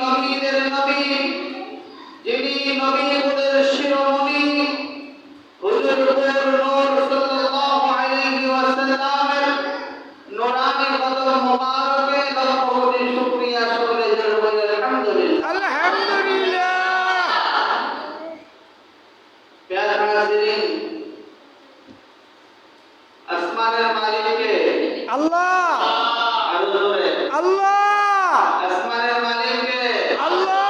নবীদের নবী, যিনি নবীদের শিরোমণি হুজুর নূর সাল্লাল্লাহু আলাইহি ওয়াসাল্লামের নূরানি কদম মুবারকে লক্ষ কোটি শুকরিয়া সকলে জোরে বলে আলহামদুলিল্লাহ। আলহামদুলিল্লাহ। প্যারা হাজিরিন, আসমানের মালিক কে? আল্লাহ। আরো জোরে আল্লাহ। আসমানের মালিক কে? আল্লাহ।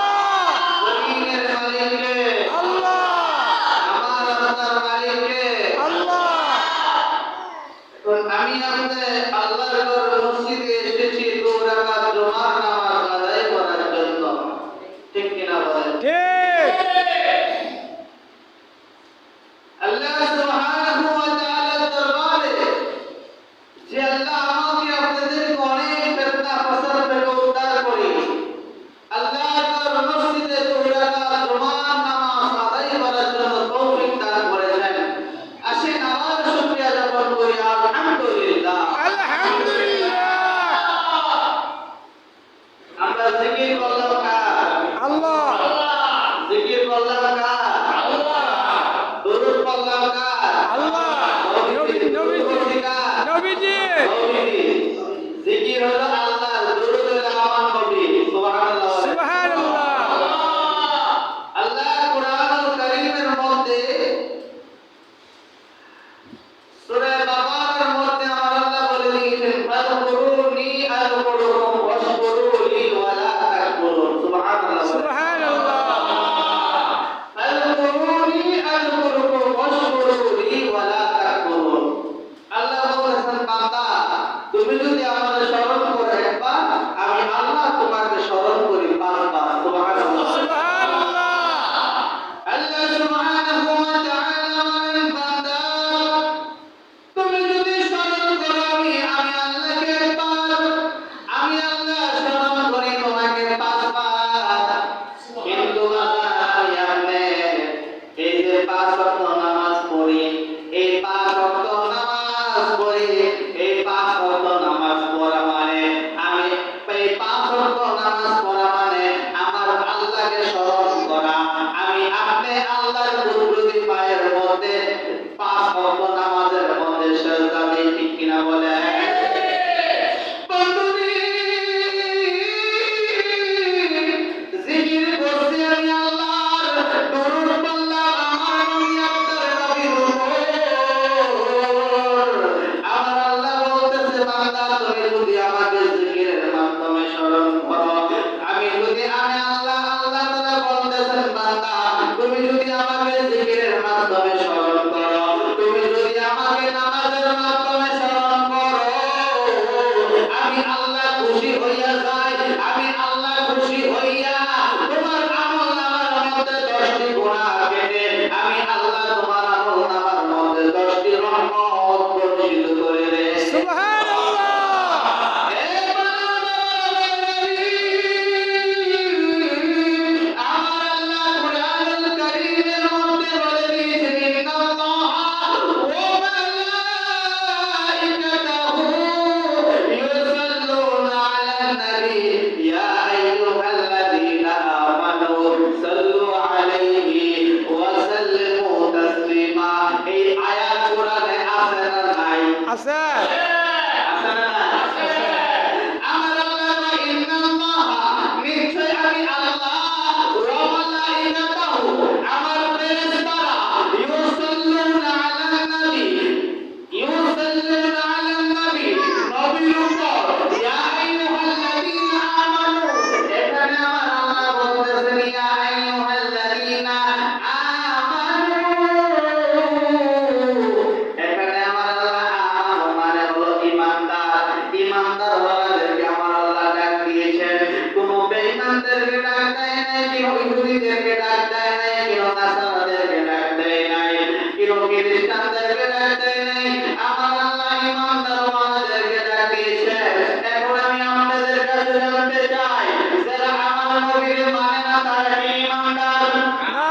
জমিনের মালিক কে? আল্লাহ। আমার আপনার মালিক কে? আল্লাহ। এখন আমি আপনি আল্লাহর ঘর মসজিদে এসেছি 2 রাকাত জুমার নামাজ আদায় করার জন্য, ঠিক কিনা বলেন? ঠিক। আল্লাহ সুবহানাহু ওয়া তাআলার দরবারে যে আল্লাহ আমাকে আপনাদেরকে অনেক ফিতনা ফাসাদ থেকে উদ্ধার করে আল্লাহর ঘর মসজিদে 2 রাকাত জুমার নামাজ আদায় করার জন্য তৌফিক দান করেছেন। আসেন আবার শুকরিয়া জ্ঞাপন করি আলহামদুলিল্লাহ। আলহামদুলিল্লাহ। আমরা জিকির করলাম কার? আল্লাহ। জিকির করলাম কার? আল্লাহ। দুরূদ পড়লাম কার? আল্লাহ। নবীজি। নবীজি। জিকির হলো আল্লাহ, দুরূদ হলো আমার নবী। সুবহানাল্লাহ। সুবহানাল্লাহ। আল্লাহ কুরআনুল কারীমের মধ্যে সূরা বাকারার মধ্যে আমার আল্লাহ বলে দিয়েছেন ফাযকুরুনি আযকুরুকুম ওয়াশকুরুলি ওয়া লা তাকফুরুন। সুবহানাল্লাহ। সুবহানাল্লাহ। ফাযকুরুনি আযকুরুকুম ওয়াশকুরুলি ওয়া লা তাকফুরুন। আল্লাহ বলেছেন বান্দা তুমি যদি আমাকে স্মরণ করো একবার, আমি আল্লাহ তোমাকে স্মরণ করি 5 বার। সুবহানাল্লাহ। সুবহানাল্লাহ। আল্লাহ সুবহানাহু ওয়া তাআলা বলেন বান্দা তুমি যদি স্মরণ করো আমি আল্লাহকে একবার, আমি আল্লাহ স্মরণ করি তোমাকে 5 বার। কিন্তু বান্দা আমি আপনি এই যে 5 ওয়াক্ত নামাজ পড়ি, এই 5 ওয়াক্ত নামাজ পড়ি, এই 5 ওয়াক্ত নামাজ পড়া মানে আমি এই 5 ওয়াক্ত নামাজ পড়া মানে আমার আল্লাহকে স্মরণ করা। আমি আপনি আল্লাহর কুদরতি পায়ের মধ্যে 5 ওয়াক্ত নামাজের মধ্যে সিজদা দিই, ঠিক কিনা বলেন? বন্ধুরে জিকির করছি আমি আল্লাহর, দরুদ পড়লাম আমার নবী আপনার নবীর উপর। আমার আল্লাহ বলতেছে বান্দা তুমি যদি আমাকে জিকিরের মাধ্যমে স্মরণ করো, আমি আল্লাহ তাআলা বলতেছেন বান্দা তুমি যদি আমাকে জিকিরের মাধ্যমে স্মরণ করো, তুমি যদি আমাকে নামাজের মাধ্যমে স্মরণ করো, আমি আল্লাহ খুশি হইয়া যাই। আমি আল্লাহ খুশি হইয়া তোমার আমলনামার মধ্যে 10টি গুনাহ কেটে আমি আল্লাহ তোমার আমলনামার মধ্যে 10টি রহমত বর্ষিত করে দেই। সুবহানাল্লাহ। আমার আল্লাহ কুরআনুল কারীমের মধ্যে বলে দিয়েছেন ইন্নাল্লাহা ওয়া মালাইকাতাহু ইউসাল্লুনা আলান নবী ইয়া আইয়ুহাল্লাযীনা আমানু সাল্লু আলাইহি ওয়া সাল্লিমু তাসলিমা। এই আয়াত কোরআনে আছে না নাই? আছে। আছে না নাই? আমার আল্লাহ কয় ইন্নাল্লাহা নিশ্চয় আমি আল্লাহ ওয়া মালাইকাতাহু আমার ফেরেশতারা ইউসাল্লুনা আলান নবী ইউসাল্লুনা আলান নবী নবীর উপর ইয়া আইয়ুহাল্লাযীনা আমানু। এখানে আমার আল্লাহ বলতেছেন ইয়া আইয়ুহাল্লাযীনা আমানু। এখানে আমার আল্লাহ আমানু মানে হলো ঈমানদার। ঈমানদার হওয়াদেরকে আমার আল্লাহ ডাক দিয়েছেন। কোন বেঈমানদেরকে ডাক দেয় নাই, কোন ইহুদিদেরকে ডাক দেয় নাই, কোন নাসারাদেরকে ডাক দেয় নাই, কোন খ্রিস্টানদেরকে ডাক দেয় নাই। আমার আল্লাহ ঈমানদার হওয়াদেরকে ডাক দিয়েছেন। এখন আমি আপনাদের কাছে জানতে চাই যারা আমার নবীর মানে না তারা কি ঈমানদার? না।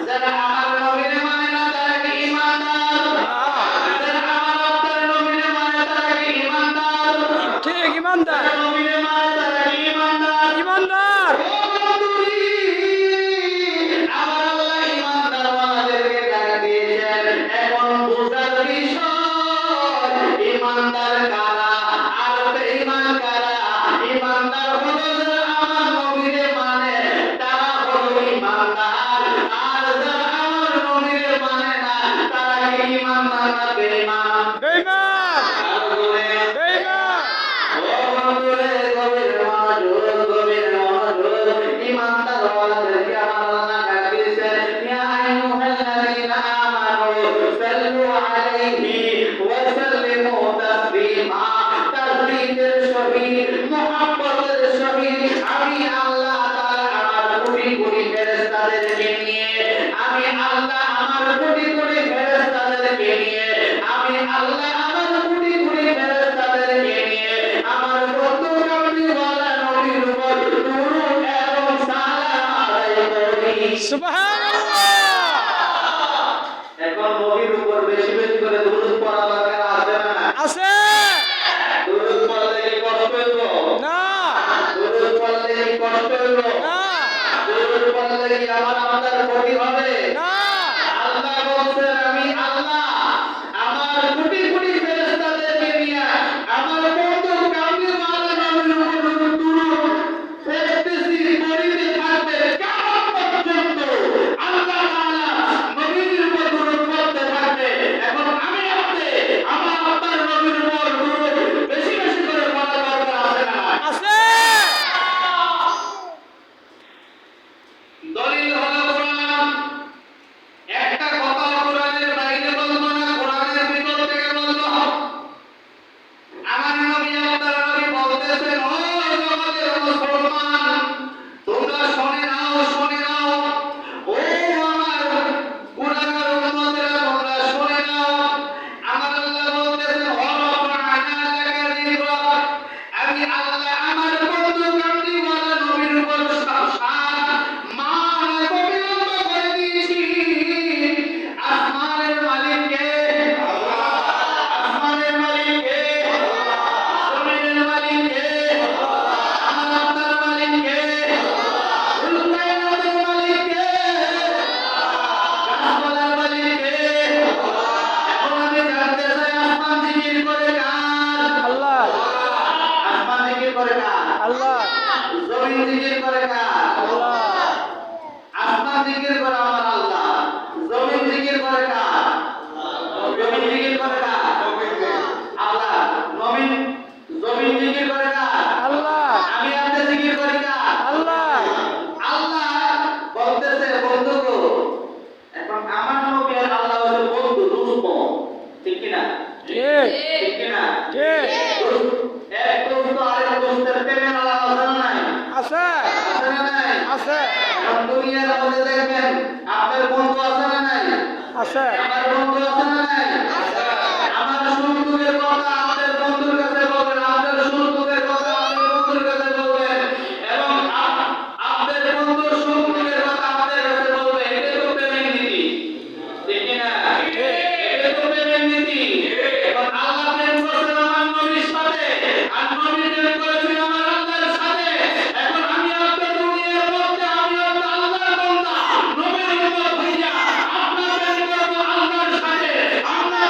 যারা আমার নবীর মানে না তারা কি ঈমানদার? যারা আমার আপনার নবীর মানে তারা কি ঈমানদার? ঠিক। ইমানদার। নবীর মানে তারা কি ঈমানদার? ইমানদার। ও বন্ধুরে গভীর মনোযোগ ইমানদার ওয়ালাদেরকে আমার আল্লাহ ডাক দিয়েছেন ইয়া আইয়ুহাল্লাযীনা আমানু সাল্লু আলাইহি ওয়া সাল্লিমু তাসলিমা তাসলিমের সহিত মুহাব্বতের সহিত আমি আল্লাহ তাআলা আমার কোটি কোটি ফেরেশতাদেরকে নিয়ে আমি আল্লাহ আমার কোটি কোটি ফেরেশতাদেরকে নিয়ে আমি আল্লাহ আমার কোটি কোটি ফেরেশতাদেরকে নিয়ে আমার বন্ধু কামলিওয়ালা নবীর উপর দুরূদ এবং সালাম আদায় করি। সুবহানাল্লাহ। এখন নবীর উপর বেশি বেশি করে দুরূদ পড়া দরকার আছে না? আছে দুরূদ পড়লে কি কষ্ট হইব? না দুরূদ পড়লে কি কষ্ট হইব? না দুরূদ পড়লে কি আমার আপনার ক্ষতি হবে? না আল্লাহ বলছেন আমি আল্লাহ আমার কোটি কোটি ফেরেশতাদেরকে নিয়ে আমার বন্ধু কামলিওয়ালা নবীর উপর দুরূদ পড়তেছি পড়িতে থাকবে কিয়ামত পর্যন্ত আল্লাহ তাআলা নবীর উপর দুরূদ পড়তে থাকবে। এখন আমি আপনি আমার আপনার নবীর উপর দুরূদ বেশি বেশি করে পড়া দরকার আছে না? আছে দলিল হলো কোরআন। একটা কথা কোরআনের বাইরে বলবো না, কোরআনের ভিতর থেকে বলবো। আমার নবী আপনার নবী বলতেছেন ও জগতের মুসলমান তোমরা শুনে নাও ও আমার গুনাহগার উম্মতেরা তোমরা শুনে নাও। আমার আল্লাহ বলতেছেন ওয়ারাফা'না লাকা যিকরাক আমি আল্লাহ আমার বন্ধু কামলিওয়ালা নবীর উপর শান মান অবিলম্ব করে দিয়েছি। আসমানের মালিক কে? আসমানের মালিক কে? জমিনের মালিক কে? আমার আপনার মালিক কে? উল্কায়নাতের মালিক কে? গাছপালার মালিক কে? এখন আমি জানতে চাই আসমান জিকির করে কার? আল্লাহ আসমান জিকির করে কার? আল্লাহ জমিন জিকির করে কার? আল্লাহ আসমান জিকির করে আমার আল্লাহ, জমিন জিকির করে কার? জমিন জিকির করে কার? আল্লাহ। জমিন জিকির করে কার? আল্লাহ আমি আপনি জিকির করি কার? আল্লাহ আল্লাহ বলতেছে বন্ধু গো। এখন আমার নবী আর আল্লাহ হচ্ছে বন্ধু, দোস্ত, ঠিক কিনা? ঠিক ঠিক কিনা? ঠিক এক দোস্ত আরেক দোস্তের প্রেমের আলাপ আছে না নাই? আছে আছে না নাই? আছে এখন দুনিয়ার মধ্যে দেখবেন আপনার বন্ধু আছে না নাই? আছে আমার বন্ধু আছে না নাই? আমার সুখ দুঃখের কথা আমাদের বন্ধুর কাছে বলবেন, আপনার সুখ দুঃখের কথা আমাদের বন্ধুর কাছে বলবেন এবং আপনাদের বন্ধুর সুখ দুঃখের কথা আমাদের কাছে বলবেন। এটা তো প্রেমের নীতি, ঠিক কিনা? এটা তো প্রেমের নীতি। এখন আল্লাহ প্রেম করেছেন আমার নবীর সাথে আর নবী প্রেম করেছেন আমার আল্লাহর সাথে। এখন আমি আপনার দুনিয়ার মধ্যে আমি আপনার আল্লাহর বান্দা নবীর উম্মত হইয়া আপনার প্রেম করব আল্লাহর সাথে। আমরা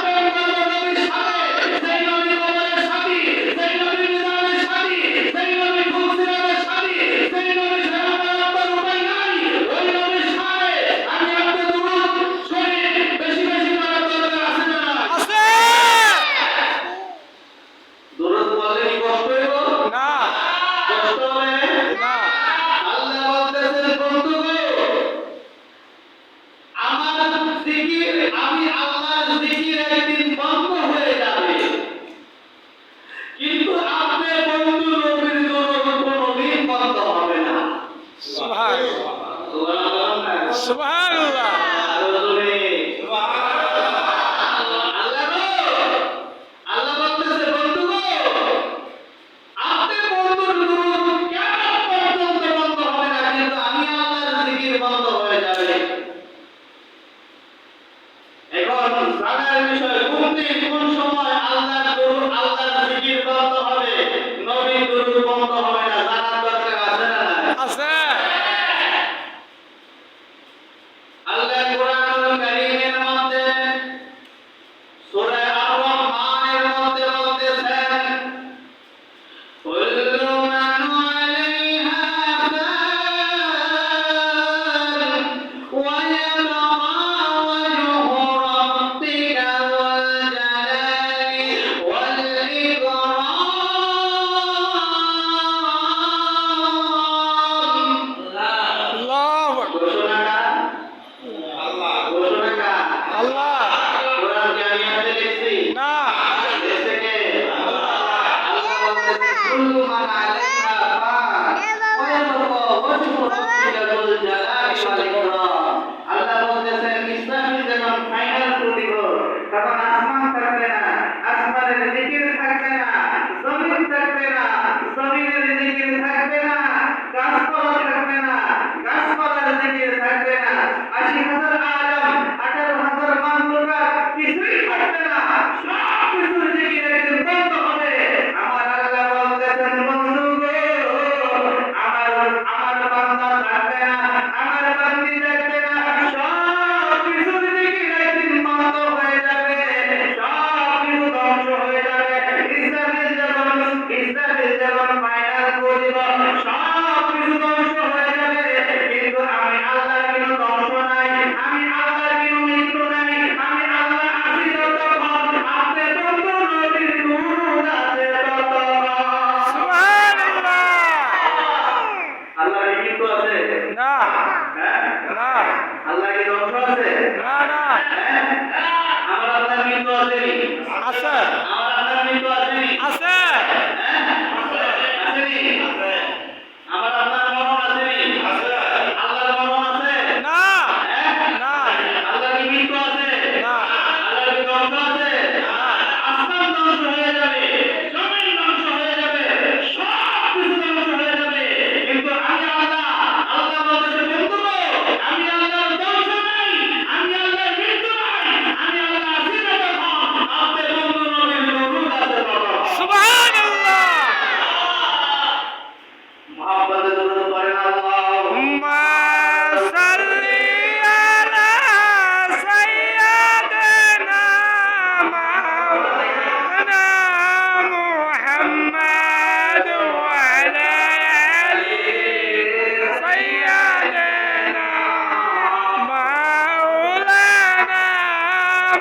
عليها فان ويبقى وجه ربك ذو الجلال والإكرام আল্লাহ বলতেছেন ইসলামী যখন ফাইনাল টুটি হোক তখন আসমান থাকবে না, আসমানের জিকির থাকবে না, জমিন থাকবে না, জমিনের জিকির থাকবে না, গাছপালা থাকবে না, গাছপালার জিকির থাকবে না, ৮০,০০০ আলম ১৮,০০০ মাখলুকাত কিছুই থাকবে না, সব কিছুর জিকির একদিন বন্ধ হবে। আমার আল্লাহ বলতেছেন বন্ধু গো, আমার বান্দা থাকবে না, আমার বান্দি থাকবে না, সব কিছুর জিকির একদিন বন্ধ হয়ে যাবে, সব কিছু ধ্বংস হয়ে যাবে। ইসরাফিল যখন ফাইনাল করিব সব কিছু ধ্বংস হয়ে যাবে, কিন্তু আমি আল্লাহর কোনো ধ্বংস নাই, আমি আল্লাহর কোনো মৃত্যু নাই, আমি আল্লাহ আছি ততক্ষণ, আপনি বন্ধু নবীর নূর আছে ততক্ষণ। সুবহানাল্লাহ। আল্লাহর কি মৃত্যু আছে? না হ্যাঁ? না আল্লাহ কি ধ্বংস আছে? না না হ্যাঁ? আমার আল্লাহর মৃত্যু আছে নি? আছে আমার আল্লাহর মৃত্যু আছে নি? আছে হ্যাঁ? আছে নি? আমার আল্লাহর মরণ আছে নি? আল্লাহর মরণ আছে? না হ্যাঁ? না আল্লাহর কি মৃত্যু আছে? না আল্লাহর কি ধ্বংস আছে? আসমান ধ্বংস হয়ে যাবে, জমিন ধ্বংস হয়ে যাবে, সব কিছু ধ্বংস হয়ে যাবে, কিন্তু আমি আল্লাহ বলতেছে বন্ধু গো, আমি আল্লাহর ধ্বংস নাই, আমি আল্লাহর মৃত্যু নাই, আমি আল্লাহ আছি ততক্ষণ, আপনি বন্ধু নবীর নূর আছে ততক্ষণ। সুবহানাল্লাহ। মুহাম্মদে দরুদ পড়েন হুম্মা সাল্লি আলা সাইয়্যিদিনা মাওলানা মুহাম্মাদ ওয়া আলা আলি সাইয়্যিদিনা মাওলানা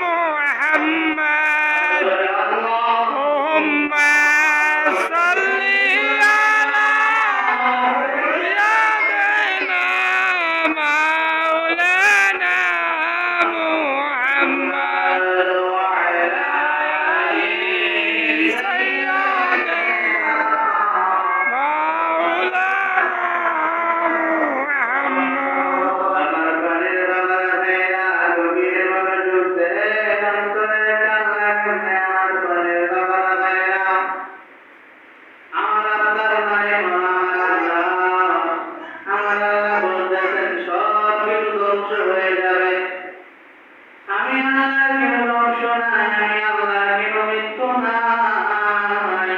মুহাম্মাদ হুম্মা সাল্লি আলা سيدنا مولانا محمد وعلى آله سيدنا مولانا محمد আমার প্রাণের বাবার ভাইরা গভীর মনোযোগ দেন, অন্তরে কান লাগান, আমার প্রাণের বাবার ভাইরা, আমার আপনার মানে আমার আল্লাহ বলতেছেন সব কিছু ধ্বংস হয়ে যাবে, আমি আল্লাহর কোনো ধ্বংস নাই, আমি আল্লাহর কোনো মৃত্যু নাই,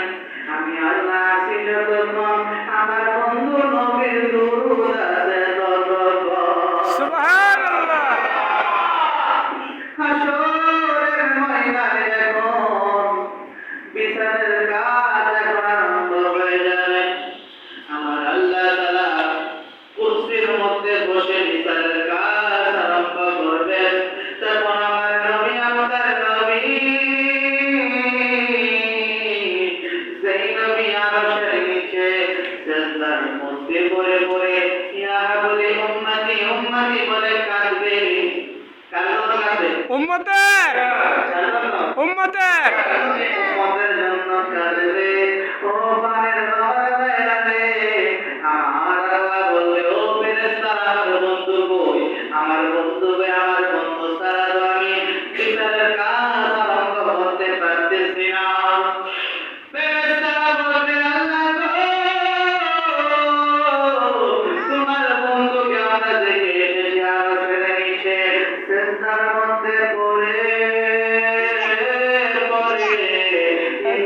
আমি আল্লাহ আছি যতক্ষণ, আমার বন্ধু নবীর দুরূদ আছে ততক্ষণ। সুবহানাল্লাহ। হাসরের ময়দানে যখন বিচারের কাজ এখন আরম্ভ হয়ে যাবে, আমার আল্লাহ তাআলা কুরসির মধ্যে বসে বিচারের কাজ আরম্ভ করবেন, তখন আমার নবী আমাদের নবী সেই নবী আরশের নিচে সিজদার মধ্যে পড়ে পড়ে ইয়া বলে উম্মতি উম্মতি বলে কাঁদবে। কার জন্য কাঁদবে? উম্মতের কার জন্য? উম্মতের উম্মতের জন্য কাঁদবে। ও পানের বাবার ভাইরা রে, আমার আল্লাহ বলবে ও ফেরেশতারা, আমার বন্ধু কই? আমার বন্ধু কই? আমার বন্ধু ছাড়া তো আমি বিচারের কাজ আরম্ভ করতে পারতেছি না। ফেরেশতারা বলবে আল্লাহ গো, তোমার বন্ধুকে আমরা দেখে এসেছি আরশের নিচে সিজদার মধ্যে পড়ে পড়ে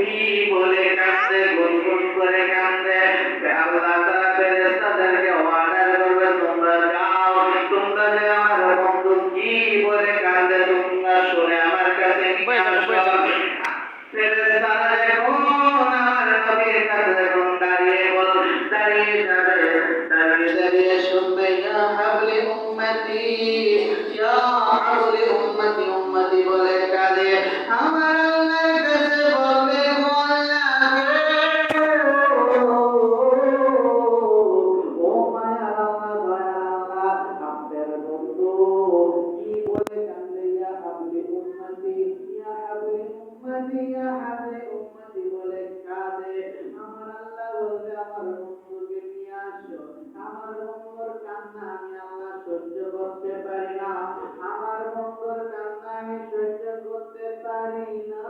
কি বলে কাঁদে, গুনগুন করে কাঁদে। আল্লাহ তাআলা ফেরেশতাদেরকে অর্ডার করবে তোমরা যাও, তোমরা যে আমার বন্ধু কি বলে কাঁদে তোমরা শুনে আমার কাছে নিয়ে আসো। ফেরেশতারা যখন আমার নবীর কাছে যখন দাঁড়িয়ে যাবে, দাঁড়িয়ে শুনবে ইয়া হাবলি উম্মতি, ইয়া হাবলি উম্মতি উম্মতি বলে কাঁদে। আমার আল্লাহর কাছে বলবে ও আল্লাহ ও মায়ার আল্লাহ, দয়ার আল্লাহ, আপনার বন্ধু কি বলে কাঁদে? ইয়া হাবলি উম্মতি, ইয়া হাবলি উম্মতি, ইয়া হাবলি উম্মতি বলে কাঁদে। আমার আল্লাহ বলবে আমার বন্ধুকে নিয়ে আসো। আমার বন্ধুর কান্না আমি আল্লাহ সহ্য করতে পারি না, আমার বন্ধুর কান্না আমি সহ্য করতে পারি না।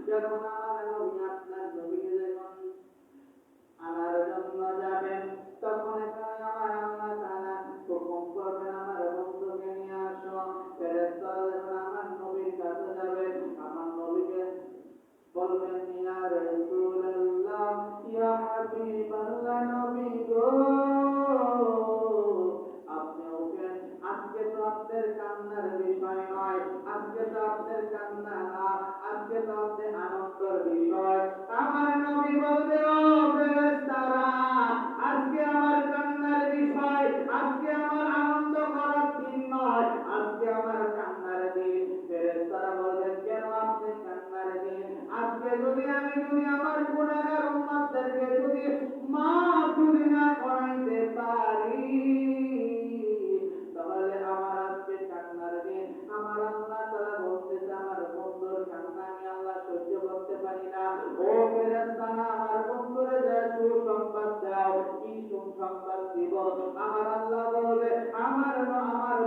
যখন আমার নবী আপনার নবীকে যখন আনার জন্য যাবেন, তখন এখানে আমার আল্লাহ তাআলা হুকুম করবেন আমার বন্ধুকে নিয়ে আসো। ফেরেশতারা যখন আমার নবীর কাছে যাবে, আমার নবীকে বলবেন ইয়া রাসূলুল্লাহ, ইয়া হাবিবাল্লাহ, নবী গো আপনি ওঠেন, আজকে তো আপনার কান্নার বিষয় নয়, আজকে তো আপনার কান্না না, আজকে তো আপনার আনন্দের বিষয়। আমার নবী বলবে ও ফেরেশতারা, আজকে আমার কান্নার বিষয়, আজকে আমার আনন্দ করার দিন নয়, আজকে আমার কান্নার দিন। ফেরেশতারা বলবেন কেন আপনি কান্নার দিন? আজকে যদি আমার গুনাহগার উম্মতদেরকে যদি মাফ যদি না করাইতে পারি, তাহলে আমার আজকে কান্নার দিন। আমার আল্লাহ তাআলা বলতেছে আমার বন্ধুর কান্না আমি আল্লাহ সহ্য করতে পারি না। ও ফেরেশতারা, আমার বন্ধুরে যে সুসংবাদ দাও। কি সুসংবাদ দিব? আমার আল্লাহ বলবে আমার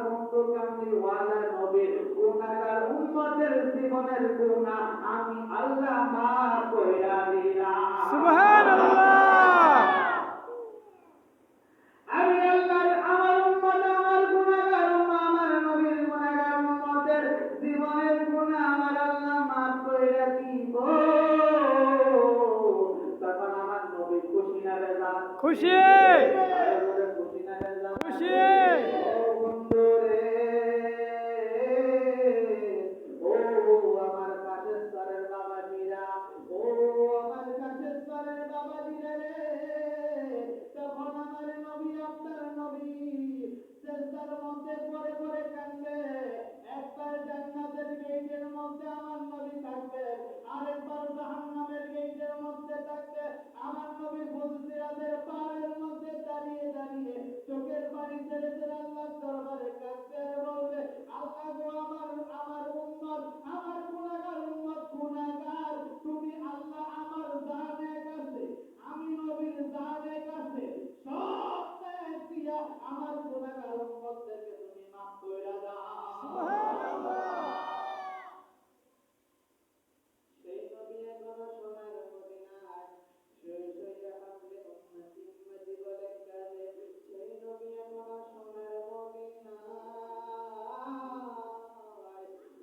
বন্ধু কামলিওয়ালা নবীর গুনাহগার উম্মতের জীবনের গুনাহ আমি আল্লাহ মাফ কইরা দিলাম। সুবহানাল্লাহ। আমি আল্লাহর আমার উম্মত আমার গুনাহগার উম্মত আমার নবীর গুনাহগার উম্মতের জীবনের গুনাহ আমার আল্লাহ মাফ কইরা দিব। তখন আমার নবী খুশি না বেজার? খুশি খুশি না বেজার? খুশি। ও বন্ধুরে, ও আমার কাছে সরের বাবাজিরা, ও আমার কাছে সরের বাবাজিরা রে, তখন আমার নবী আপনার নবী সিজদার মধ্যে পড়ে পড়ে কাঁদবে। একবার জান্নাতের গেটের মধ্যে আমার নবী থাকবে, আরেকবার জাহান্নামের গেটের মধ্যে থাকবে। আমার নবী ফুলসিরাতের পাহাড়ের মধ্যে দাঁড়িয়ে দাঁড়িয়ে চোখের পানি ছেড়ে ছেড়ে আল্লাহর দরবারে কাঁদবে আর বলবে আল্লাহ গো আমার উম্মত আমার গুনাহগার উম্মত গুনাহগার, তুমি আল্লাহ আমার জানের কাছে আমি নবীর জানের কাছে সব ত্যাগ দিয়া আমার গুনাহগার উম্মতদেরকে তুমি মাফ কইরা দাও। সেই নবী এখনো সোনার মদিনায় শুয়ে শুয়ে হাসলে উম্মতি উম্মতি বলে কাঁদে। সেই নবী এখনো সোনার মদিনায়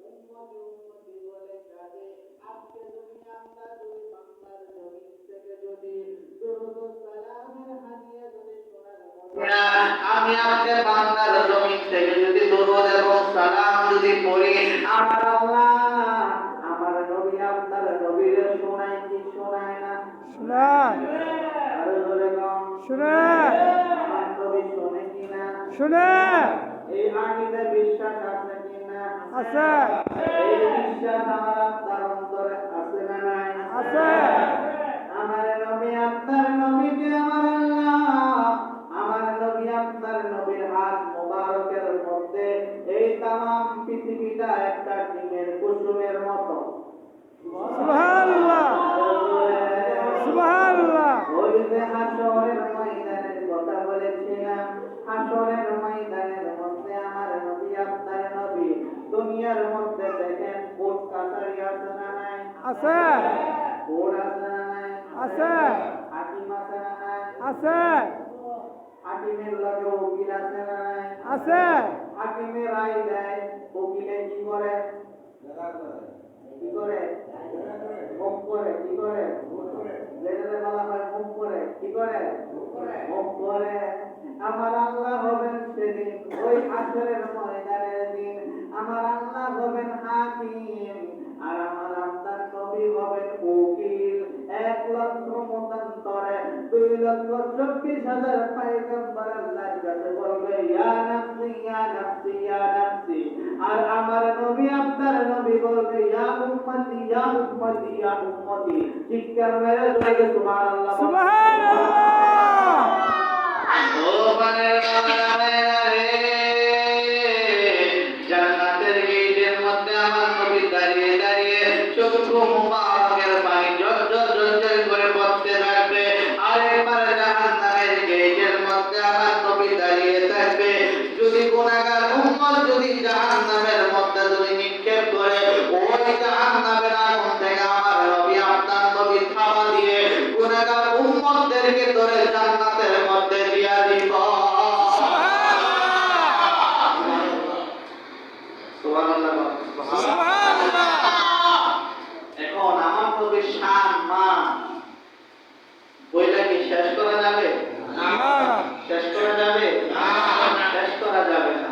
উম্মতি উম্মতি বলে কাঁদে। আজকে যদি আমরা যদি বাংলার জমিন থেকে যদি দুরূদ ও সালামের হাদিয়া যদি সোনার মদিনা আমি আজকে বাংলার জমিন থেকে যদি দুরূদ এবং সালাম যদি পড়ি, আমার আল্লাহ আমার নবী আপনার নবীর শোনায় কি শোনায় না? শোনায় আরো জোরে কম। শোনায় আমার নবী শোনে কি না? শোনায়। এই আকীদা বিশ্বাস আছে কি না? আছে এই বিশ্বাস আমার আপনার অন্তরে আছে না নাই? আছে। আমার নবী আপনার নবীকে আমার আল্লাহ আমার নবী আপনার নবীর হাত মোবারকের মধ্যে এই তামাম পৃথিবীটা একটা ডিমের কুসুমের মতো। সুবহানাল্লাহ সুবহানাল্লাহ। ওই যে হাশরের ময়দানের কথা বলেছিলাম, হাশরের ময়দানের মধ্যে আমার নবী আপনার নবী দুনিয়ার মধ্যে দেখেন কোট কাছারি আছে না নাই? আছে কোট আছে না নাই? আছে হাকিম আছে না নাই? আছে হাকিমের লগে উকিল আছে না নাই? আছে। হাকিমে রায় দেয়, উকিলে কি করে? কি করে? মুখ করে। কি করে? যেটাতে বলা হয় মুখ করে। কি করে? মুখ করে। আমার আল্লাহ হবেন সেদিন ওই হাশরের ময়দানের দিন আমার আল্লাহ হবেন হাকিম আর আমার আপনার নবী হবেন উকিল। 1,00,000 মতান্তরে 2,24,000 পয়গম্বর আল্লাহর কাছে বলবে ইয়া নাফসি ইয়া নাফসি ইয়া নাফসি, আর আমার নবী আপনার নবী বলবে ইয়া উম্মতি ইয়া উম্মতি ইয়া উম্মতি। চিৎকার মেরে জোরে সুবহানাল্লাহ সুবহানাল্লাহ। ও বানের মাওলানা রে, জান্নাতের গেটের মধ্যে আমার নবী দাঁড়িয়ে দাঁড়িয়ে চক্ষু মুবারকের পানি ঝরঝর ঝরঝর করে গুনাহগার উম্মতদেরকে ধরে জান্নাতের মধ্যে দিয়া দিব। সুবহানাল্লাহ। সুবহানাল্লাহ। এখন আমার নবীর শান মান বইটা কি শেষ করা যাবে? না। শেষ করা যাবে? শেষ করা যাবে না।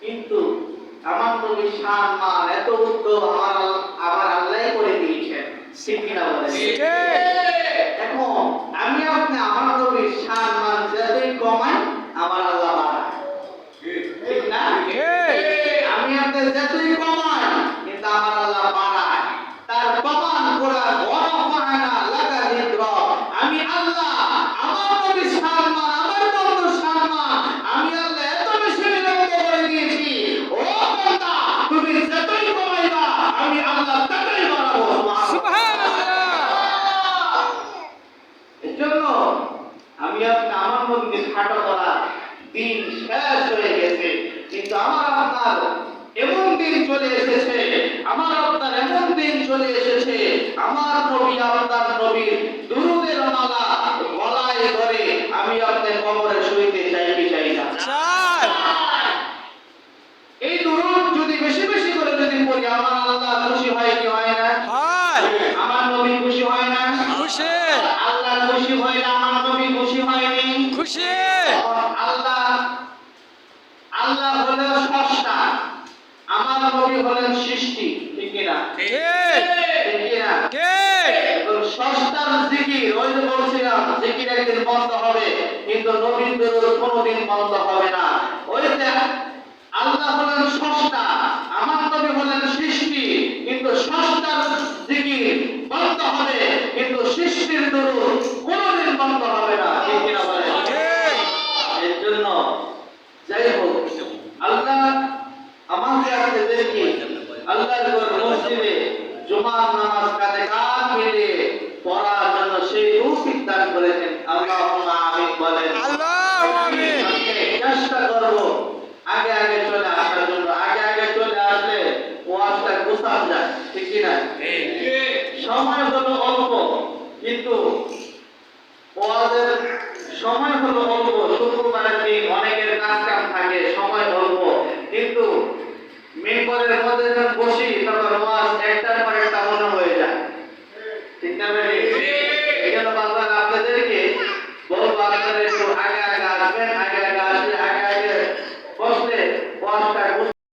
কিন্তু আমার নবীর শান মান এত উত্তম আমার আল্লাহই করে দিয়েছেন, ঠিক কিনা বলেন? ঠিক। এখন আমি আপনি আমার নবীর শান মান যতই কমাই আমার আল্লাহ বাড়ায়, ঠিক না? আমি আপনি যতই কমাই কিন্তু আমার আল্লাহ বাড়ায়। তার প্রমাণ করা ওয়ারাফা'না লাকা যিকরা। আমি আল্লাহ আমার নবীর শান মান, আমার বন্ধুর শান মান আমি আল্লাহ এত বেশি বিলম্ব করে দিয়েছি। ও বান্দা, তুমি যতই কমাইবা আমি আল্লাহ ততই বাড়াবো। সুবহানাল্লাহ। এজন্য আমি আপনি আমার নবীকে খাটো করা দিন শেষ হয়ে গেছে, কিন্তু আমার আপনার এমন দিন চলে এসেছে, আমার আপনার এমন দিন চলে এসেছে, আমার নবী আপনার নবীর দুরূদের মালা গলায় ধরে আমি আপনার কবরে শুইতে চাই কি চাই না? চাই। এই দুরূদ যদি বেশি বেশি করে যদি পড়ি আমার আল্লাহ খুশি হয় কি হয় না? হয়। আমার নবী খুশি হয় না? খুশি। আল্লাহ খুশি হয় না, আমার নবী খুশি হয়নি। খুশি। আল্লাহ আল্লাহ হলেন স্রষ্টা, আমার নবী হলেন সৃষ্টি, ঠিক কিনা? ঠিক। ঠিক কিনা? ঠিক। এবং স্রষ্টার জিকির, ওই যে বলছিলাম জিকির একদিন বন্ধ হবে, কিন্তু নবীর দরুদ কোনোদিন বন্ধ হবে না। ওই যে আল্লাহ হলেন স্রষ্টা, আমার নবী হলেন সৃষ্টি, কিন্তু স্রষ্টার জিকির বন্ধ হবে, কিন্তু সৃষ্টির দরুদ কোনোদিন বন্ধ হবে না, ঠিক কিনা বলেন? ঠিক। এর জন্য যাই হোক, আল্লাহ আমাকে আজকে দেখি আল্লাহর ঘর মসজিদে জুমার নামাজ কাঁধে কাঁধ মিলিয়ে পড়ার জন্য সেই তৌফিক দান করেছেন। আল্লাহুম্মা আমিন বলেন। আল্লাহু আমিন। চেষ্টা করব আগে আগে চলে আসার জন্য, আগে আগে চলে আসলে ওয়াজটা গোছানো যায়, ঠিক কি না? সময় হলো অল্প, কিন্তু ওয়াজের সময় হলো অল্প। শুক্রবারের দিন অনেকের কাজ কাম থাকে, সময় অল্প, কিন্তু মেম্বারের মধ্যে যখন